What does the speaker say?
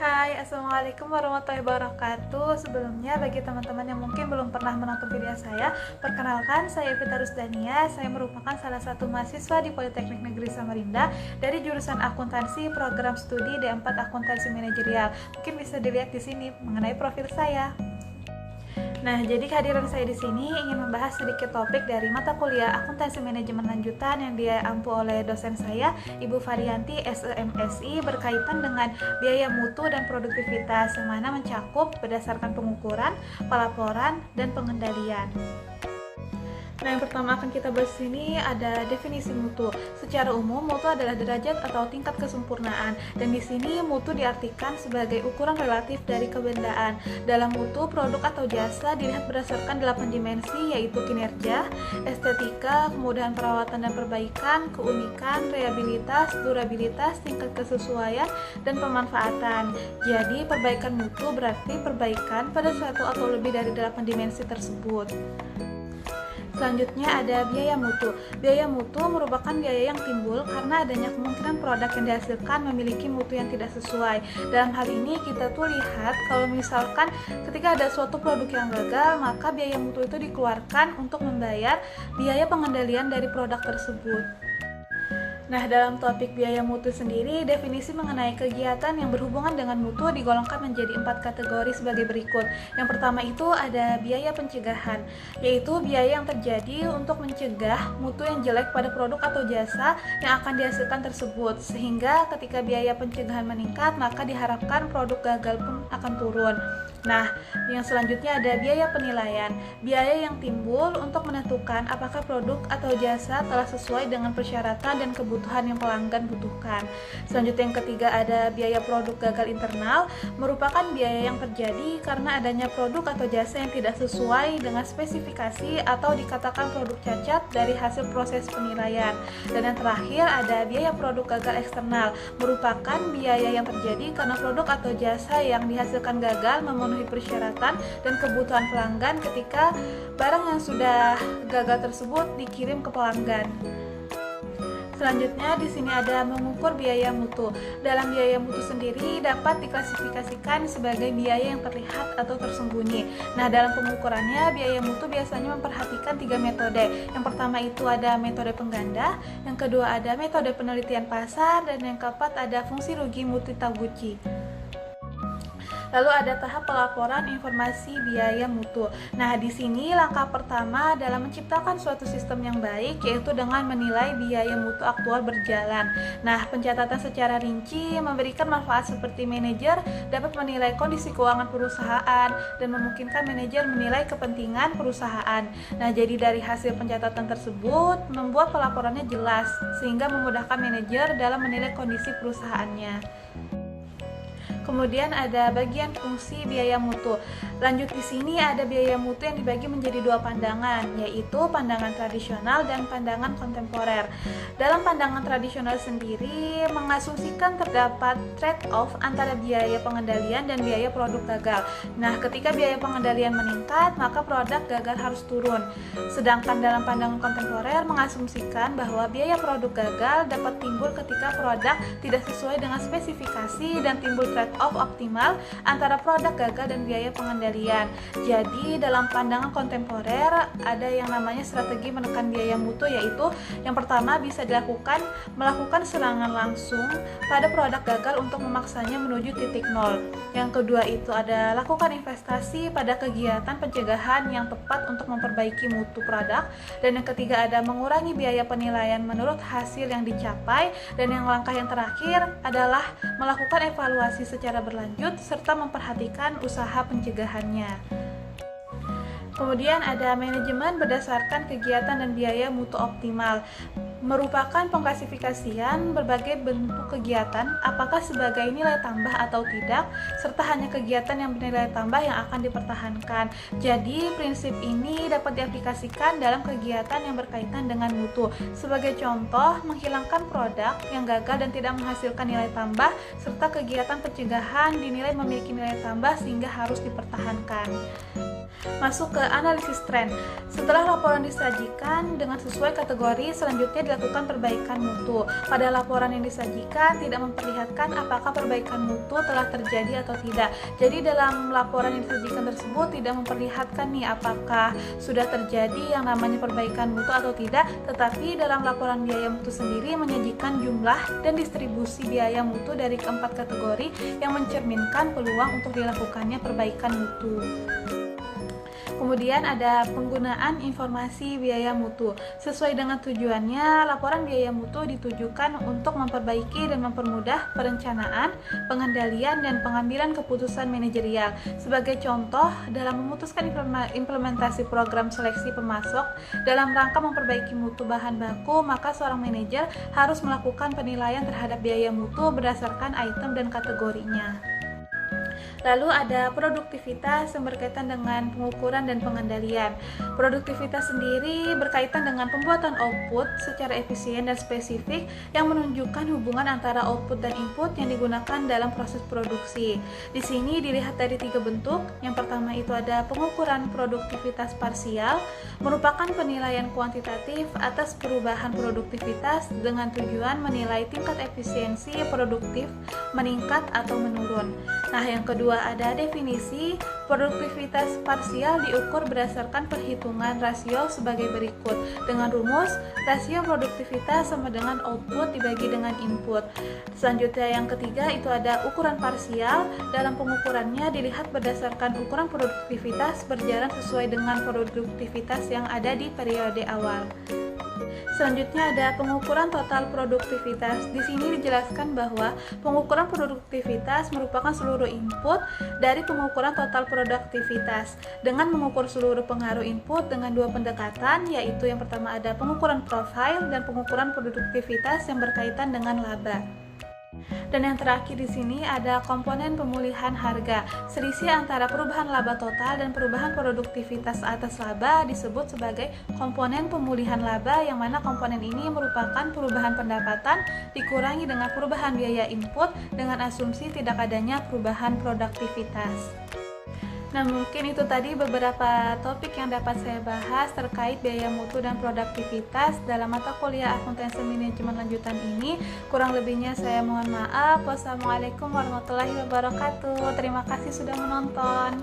Hai, Assalamualaikum warahmatullahi wabarakatuh. Sebelumnya, bagi teman-teman yang mungkin belum pernah menonton video saya, perkenalkan, saya Evita Rusdania. Saya merupakan salah satu mahasiswa di Politeknik Negeri Samarinda dari jurusan akuntansi program studi D4 Akuntansi Manajerial. Mungkin bisa dilihat di sini mengenai profil saya. Nah, jadi kehadiran saya di sini ingin membahas sedikit topik dari mata kuliah Akuntansi Manajemen Lanjutan yang diampu oleh dosen saya, Ibu Varianti SEMSI, berkaitan dengan biaya mutu dan produktivitas yang mana mencakup berdasarkan pengukuran, pelaporan, dan pengendalian. Nah, yang pertama akan kita bahas ini ada definisi mutu. Secara umum, mutu adalah derajat atau tingkat kesempurnaan, dan di sini mutu diartikan sebagai ukuran relatif dari kebendaan. Dalam mutu, produk atau jasa dilihat berdasarkan 8 dimensi, yaitu kinerja, estetika, kemudahan perawatan dan perbaikan, keunikan, reliabilitas, durabilitas, tingkat kesesuaian, dan pemanfaatan. Jadi, perbaikan mutu berarti perbaikan pada satu atau lebih dari 8 dimensi tersebut. Selanjutnya ada biaya mutu. Biaya mutu merupakan biaya yang timbul karena adanya kemungkinan produk yang dihasilkan memiliki mutu yang tidak sesuai. Dalam hal ini kita tuh lihat kalau misalkan ketika ada suatu produk yang gagal, maka biaya mutu itu dikeluarkan untuk membayar biaya pengendalian dari produk tersebut. Nah, dalam topik biaya mutu sendiri, definisi mengenai kegiatan yang berhubungan dengan mutu digolongkan menjadi 4 kategori sebagai berikut. Yang pertama itu ada biaya pencegahan, yaitu biaya yang terjadi untuk mencegah mutu yang jelek pada produk atau jasa yang akan dihasilkan tersebut, sehingga ketika biaya pencegahan meningkat, maka diharapkan produk gagal pun akan turun. Nah, yang selanjutnya ada biaya penilaian, biaya yang timbul untuk menentukan apakah produk atau jasa telah sesuai dengan persyaratan dan kebutuhan yang pelanggan butuhkan. Selanjutnya yang ketiga ada biaya produk gagal internal, merupakan biaya yang terjadi karena adanya produk atau jasa yang tidak sesuai dengan spesifikasi atau dikatakan produk cacat dari hasil proses penilaian. Dan yang terakhir ada biaya produk gagal eksternal, merupakan biaya yang terjadi karena produk atau jasa yang dihasilkan gagal memenuhi persyaratan dan kebutuhan pelanggan ketika barang yang sudah gagal tersebut dikirim ke pelanggan. Selanjutnya di sini ada mengukur biaya mutu. Dalam biaya mutu sendiri dapat diklasifikasikan sebagai biaya yang terlihat atau tersembunyi. Nah, dalam pengukurannya biaya mutu biasanya memperhatikan 3 metode. Yang pertama itu ada metode pengganda, yang kedua ada metode penelitian pasar, dan yang keempat ada fungsi rugi mutu Taguchi. Lalu ada tahap pelaporan informasi biaya mutu. Nah, di sini langkah pertama dalam menciptakan suatu sistem yang baik yaitu dengan menilai biaya mutu aktual berjalan. Nah, pencatatan secara rinci memberikan manfaat seperti manajer dapat menilai kondisi keuangan perusahaan dan memungkinkan manajer menilai kepentingan perusahaan. Nah, jadi dari hasil pencatatan tersebut membuat pelaporannya jelas sehingga memudahkan manajer dalam menilai kondisi perusahaannya. Kemudian ada bagian fungsi biaya mutu. Lanjut di sini ada biaya mutu yang dibagi menjadi 2 pandangan, yaitu pandangan tradisional dan pandangan kontemporer. Dalam pandangan tradisional sendiri mengasumsikan terdapat trade-off antara biaya pengendalian dan biaya produk gagal. Nah, ketika biaya pengendalian meningkat, maka produk gagal harus turun. Sedangkan dalam pandangan kontemporer mengasumsikan bahwa biaya produk gagal dapat timbul ketika produk tidak sesuai dengan spesifikasi dan timbul trade-off optimal antara produk gagal dan biaya pengendalian. Jadi dalam pandangan kontemporer ada yang namanya strategi menekan biaya mutu, yaitu yang pertama bisa dilakukan melakukan serangan langsung pada produk gagal untuk memaksanya menuju titik nol. Yang kedua itu ada lakukan investasi pada kegiatan pencegahan yang tepat untuk memperbaiki mutu produk. Dan yang ketiga ada mengurangi biaya penilaian menurut hasil yang dicapai. Dan yang langkah yang terakhir adalah melakukan evaluasi secara berlanjut serta memperhatikan usaha pencegahannya. Kemudian ada manajemen berdasarkan kegiatan dan biaya mutu optimal, merupakan pengklasifikasian berbagai bentuk kegiatan apakah sebagai nilai tambah atau tidak, serta hanya kegiatan yang bernilai tambah yang akan dipertahankan. Jadi prinsip ini dapat diaplikasikan dalam kegiatan yang berkaitan dengan mutu. Sebagai contoh, menghilangkan produk yang gagal dan tidak menghasilkan nilai tambah, serta kegiatan pencegahan dinilai memiliki nilai tambah sehingga harus dipertahankan. Masuk ke analisis tren. Setelah laporan disajikan dengan sesuai kategori, selanjutnya dilakukan perbaikan mutu. Pada laporan yang disajikan tidak memperlihatkan apakah perbaikan mutu telah terjadi atau tidak. Jadi dalam laporan yang disajikan tersebut tidak memperlihatkan nih apakah sudah terjadi yang namanya perbaikan mutu atau tidak, tetapi dalam laporan biaya mutu sendiri menyajikan jumlah dan distribusi biaya mutu dari keempat kategori yang mencerminkan peluang untuk dilakukannya perbaikan mutu. Kemudian ada penggunaan informasi biaya mutu. Sesuai dengan tujuannya, laporan biaya mutu ditujukan untuk memperbaiki dan mempermudah perencanaan, pengendalian, dan pengambilan keputusan manajerial. Sebagai contoh, dalam memutuskan implementasi program seleksi pemasok dalam rangka memperbaiki mutu bahan baku, maka seorang manajer harus melakukan penilaian terhadap biaya mutu berdasarkan item dan kategorinya. Lalu ada produktivitas yang berkaitan dengan pengukuran dan pengendalian. Produktivitas sendiri berkaitan dengan pembuatan output secara efisien dan spesifik yang menunjukkan hubungan antara output dan input yang digunakan dalam proses produksi. Di sini dilihat dari 3 bentuk. Yang pertama itu ada pengukuran produktivitas parsial, merupakan penilaian kuantitatif atas perubahan produktivitas dengan tujuan menilai tingkat efisiensi produktif meningkat atau menurun. Nah, yang kedua ada definisi. Produktivitas parsial diukur berdasarkan perhitungan rasio sebagai berikut. Dengan rumus, rasio produktivitas sama dengan output dibagi dengan input. Selanjutnya yang ketiga itu ada ukuran parsial. Dalam pengukurannya dilihat berdasarkan ukuran produktivitas berjalan sesuai dengan produktivitas yang ada di periode awal. Selanjutnya ada pengukuran total produktivitas. Di sini dijelaskan bahwa pengukuran produktivitas merupakan seluruh input dari pengukuran total produktivitas dengan mengukur seluruh pengaruh input dengan 2 pendekatan, yaitu yang pertama ada pengukuran profile dan pengukuran produktivitas yang berkaitan dengan laba. Dan yang terakhir di sini ada komponen pemulihan harga. Selisih antara perubahan laba total dan perubahan produktivitas atas laba disebut sebagai komponen pemulihan laba, yang mana komponen ini merupakan perubahan pendapatan dikurangi dengan perubahan biaya input dengan asumsi tidak adanya perubahan produktivitas. Nah, mungkin itu tadi beberapa topik yang dapat saya bahas terkait biaya mutu dan produktivitas dalam mata kuliah akuntansi manajemen lanjutan ini. Kurang lebihnya saya mohon maaf. Wassalamualaikum warahmatullahi wabarakatuh. Terima kasih sudah menonton.